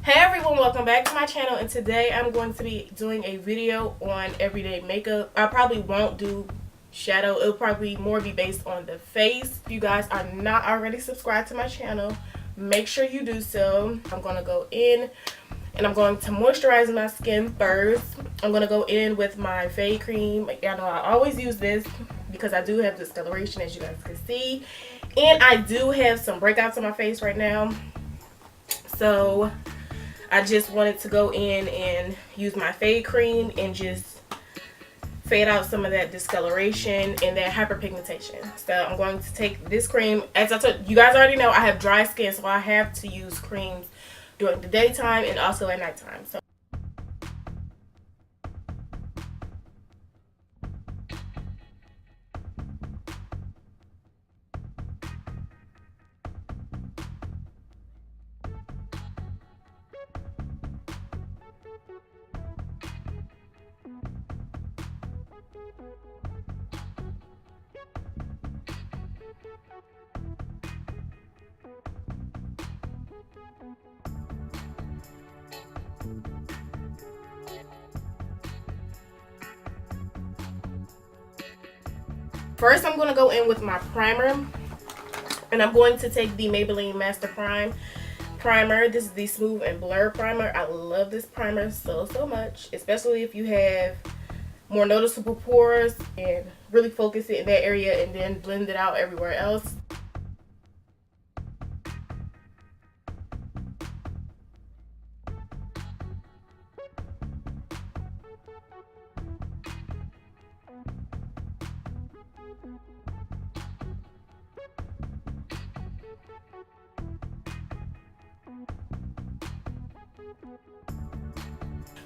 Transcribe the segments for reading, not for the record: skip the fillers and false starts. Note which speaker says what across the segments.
Speaker 1: Hey everyone, welcome back to my channel, and today I'm going to be doing a video on everyday makeup. I probably won't do shadow. It'll probably more be based on the face. If you guys are not already subscribed to my channel, make sure you do so. I'm going to go in and I'm going to moisturize my skin first. I'm going to go in with my fade cream. I know I always use this because I do have discoloration, as you guys can see, and I do have some breakouts on my face right now. So I just wanted to go in and use my fade cream and just fade out some of that discoloration and that hyperpigmentation. So I'm going to take this cream. As I told you guys, already know I have dry skin, so I have to use creams during the daytime and also at nighttime. So first, I'm going to go in with my primer, and I'm going to take the Maybelline Master Primer. This is the Smooth and Blur Primer. I love this primer so much, especially if you have more noticeable pores, and really focus it in that area and then blend it out everywhere else.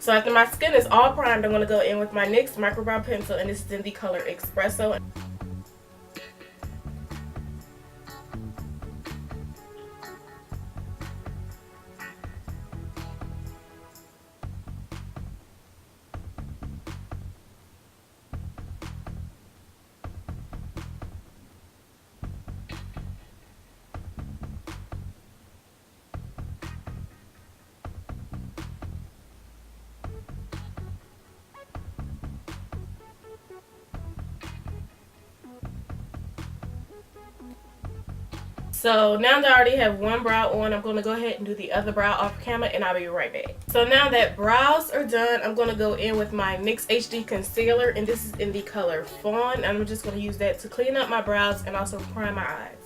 Speaker 1: So after my skin is all primed, I'm going to go in with my NYX Micro Brow pencil, and this is in the color Espresso. So now that I already have one brow on, I'm going to go ahead and do the other brow off camera, and I'll be right back. So now that brows are done, I'm going to go in with my NYX HD Concealer, and this is in the color Fawn, and I'm just going to use that to clean up my brows and also prime my eyes.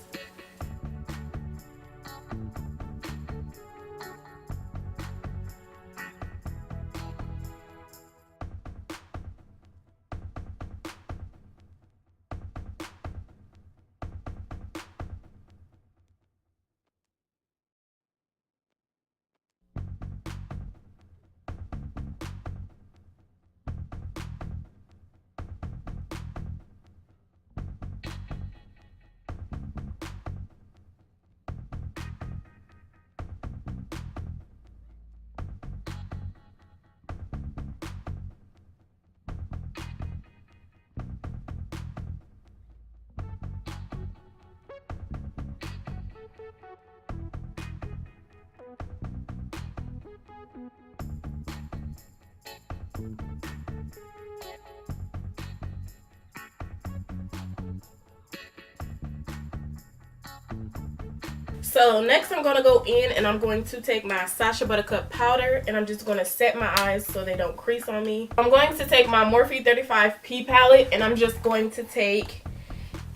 Speaker 1: So next I'm going to go in and I'm going to take my Sacha Buttercup powder, and I'm just going to set my eyes so they don't crease on me. I'm going to take my Morphe 35P palette, and I'm just going to take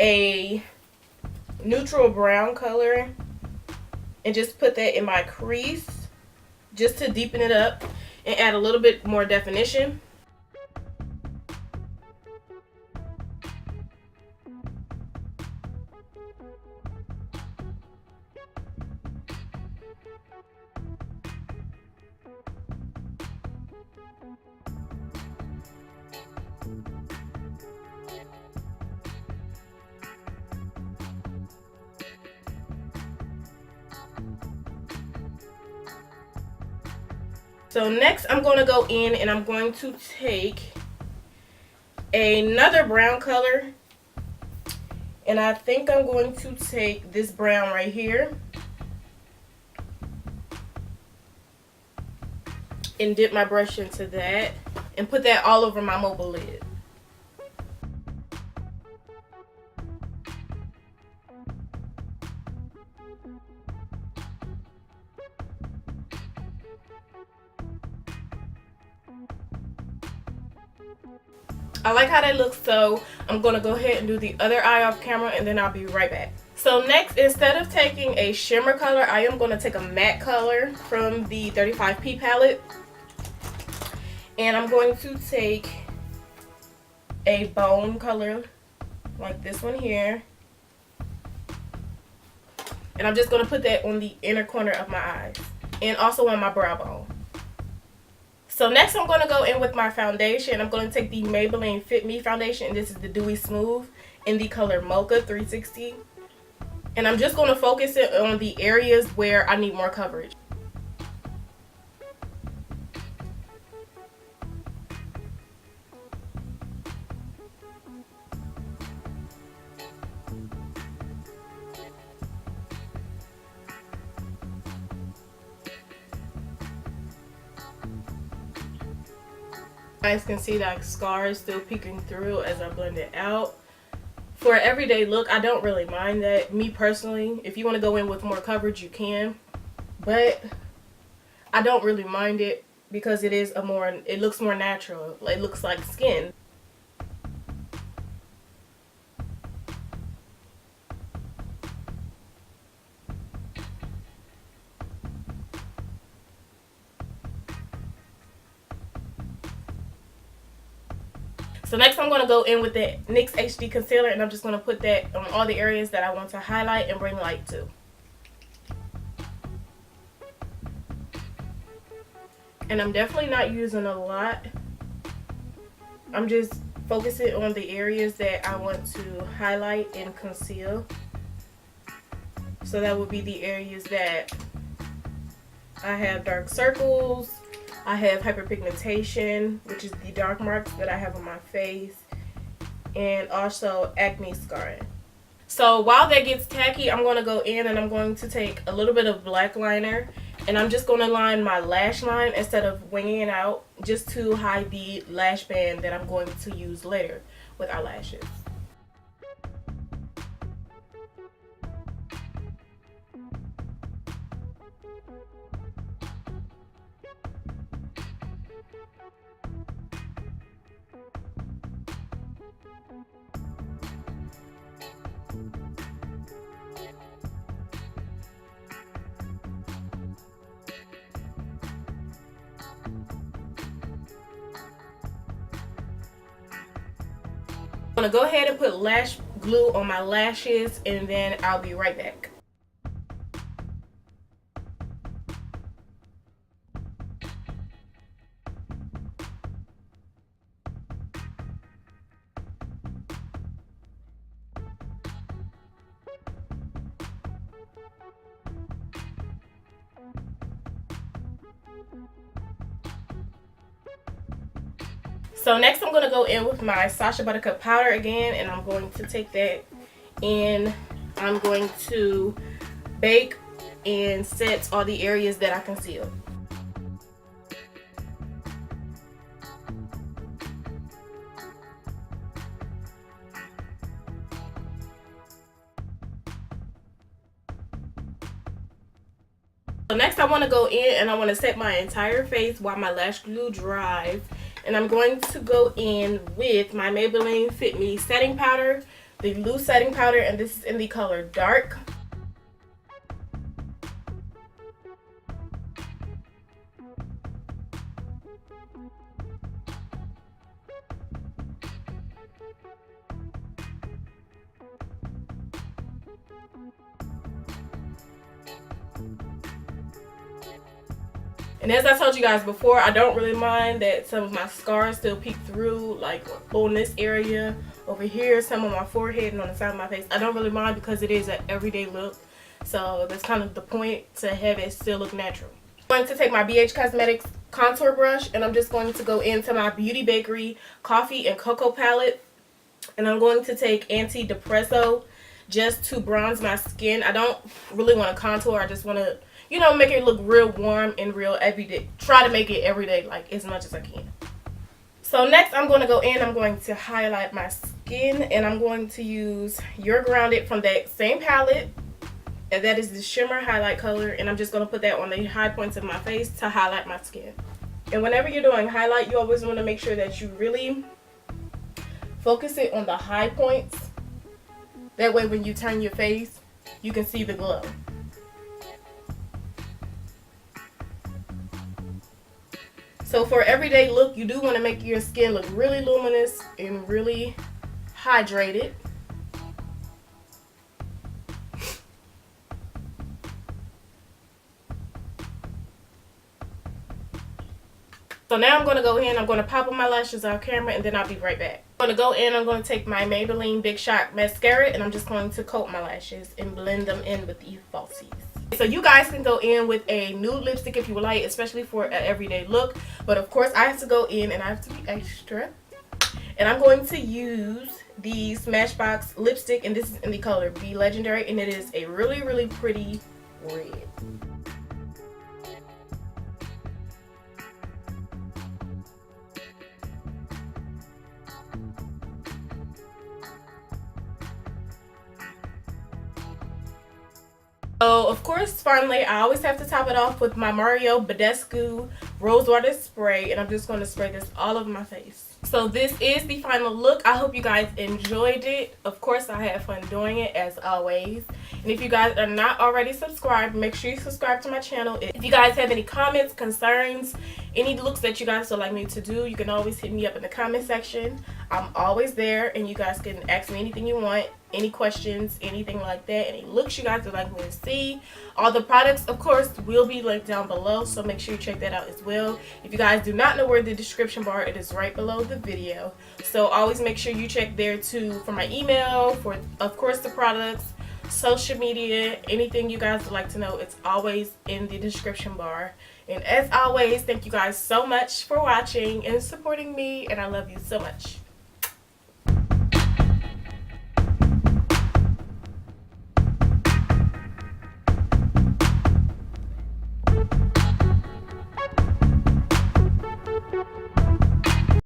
Speaker 1: a neutral brown color and just put that in my crease just to deepen it up and add a little bit more definition. So next I'm going to go in and I'm going to take another brown color, and I think I'm going to take this brown right here, and dip my brush into that and put that all over my mobile lid. I like how that looks, so I'm going to go ahead and do the other eye off camera and then I'll be right back. So next, instead of taking a shimmer color, I am going to take a matte color from the 35P palette. And I'm going to take a bone color like this one here. And I'm just going to put that on the inner corner of my eyes and also on my brow bone. So next I'm going to go in with my foundation. I'm going to take the Maybelline Fit Me foundation, and this is the Dewy Smooth in the color Mocha 360. And I'm just going to focus it on the areas where I need more coverage. You guys can see that scar is still peeking through as I blend it out. For an everyday look, I don't really mind that. Me personally, if you want to go in with more coverage, you can. But I don't really mind it because it looks more natural. It looks like skin. So next I'm going to go in with the NYX HD Concealer, and I'm just going to put that on all the areas that I want to highlight and bring light to. And I'm definitely not using a lot. I'm just focusing on the areas that I want to highlight and conceal. So that would be the areas that I have dark circles, I have hyperpigmentation, which is the dark marks that I have on my face, and also acne scarring. So while that gets tacky, I'm going to go in and I'm going to take a little bit of black liner, and I'm just going to line my lash line instead of winging it out, just to hide the lash band that I'm going to use later with eyelashes. I'm going to go ahead and put lash glue on my lashes, and then I'll be right back. So next I'm going to go in with my Sacha Buttercup powder again, and I'm going to take that and I'm going to bake and set all the areas that I concealed. So next I want to go in and I want to set my entire face while my lash glue dries. And I'm going to go in with my Maybelline Fit Me setting powder, the loose setting powder, and this is in the color Dark. And as I told you guys before, I don't really mind that some of my scars still peek through, like on this area, over here, some on my forehead, and on the side of my face. I don't really mind because it is an everyday look. So that's kind of the point, to have it still look natural. I'm going to take my BH Cosmetics contour brush, and I'm just going to go into my Beauty Bakerie Coffee and Cocoa palette. And I'm going to take Anti-Depresso. just to bronze my skin. I don't really want to contour. I just want to, you know, make it look real warm and real everyday. Try to make it everyday, like as much as I can. So next I'm going to go in, I'm going to highlight my skin, and I'm going to use You're Grounded from that same palette. And that is the shimmer highlight color, and I'm just going to put that on the high points of my face to highlight my skin. And whenever you're doing highlight, you always want to make sure that you really focus it on the high points. That way when you turn your face, you can see the glow. So for everyday look, you do want to make your skin look really luminous and really hydrated. So now I'm going to go in, I'm going to pop on my lashes off camera, and then I'll be right back. I'm going to go in, I'm going to take my Maybelline Big Shot Mascara, and I'm just going to coat my lashes and blend them in with the falsies. So you guys can go in with a nude lipstick if you would like, especially for an everyday look. But of course I have to go in and I have to be extra. And I'm going to use the SmashBox lipstick, and this is in the color Be Legendary, and it is a really, really pretty red. So of course, finally, I always have to top it off with my Badescu Rosewater spray, and I'm just going to spray this all over my face. So this is the final look. I hope you guys enjoyed it. Of course, I had fun doing it as always. And if you guys are not already subscribed, make sure you subscribe to my channel. If you guys have any comments, concerns, any looks that you guys would like me to do, you can always hit me up in the comment section. I'm always there, and you guys can ask me anything you want, any questions, anything like that, any looks you guys would like me to see. All the products, of course, will be linked down below, so make sure you check that out as well. If you guys do not know where the description bar, it is right below the video. So always make sure you check there too for my email, for of course the products, social media, anything you guys would like to know, it's always in the description bar. And as always, thank you guys so much for watching and supporting me, and I love you so much.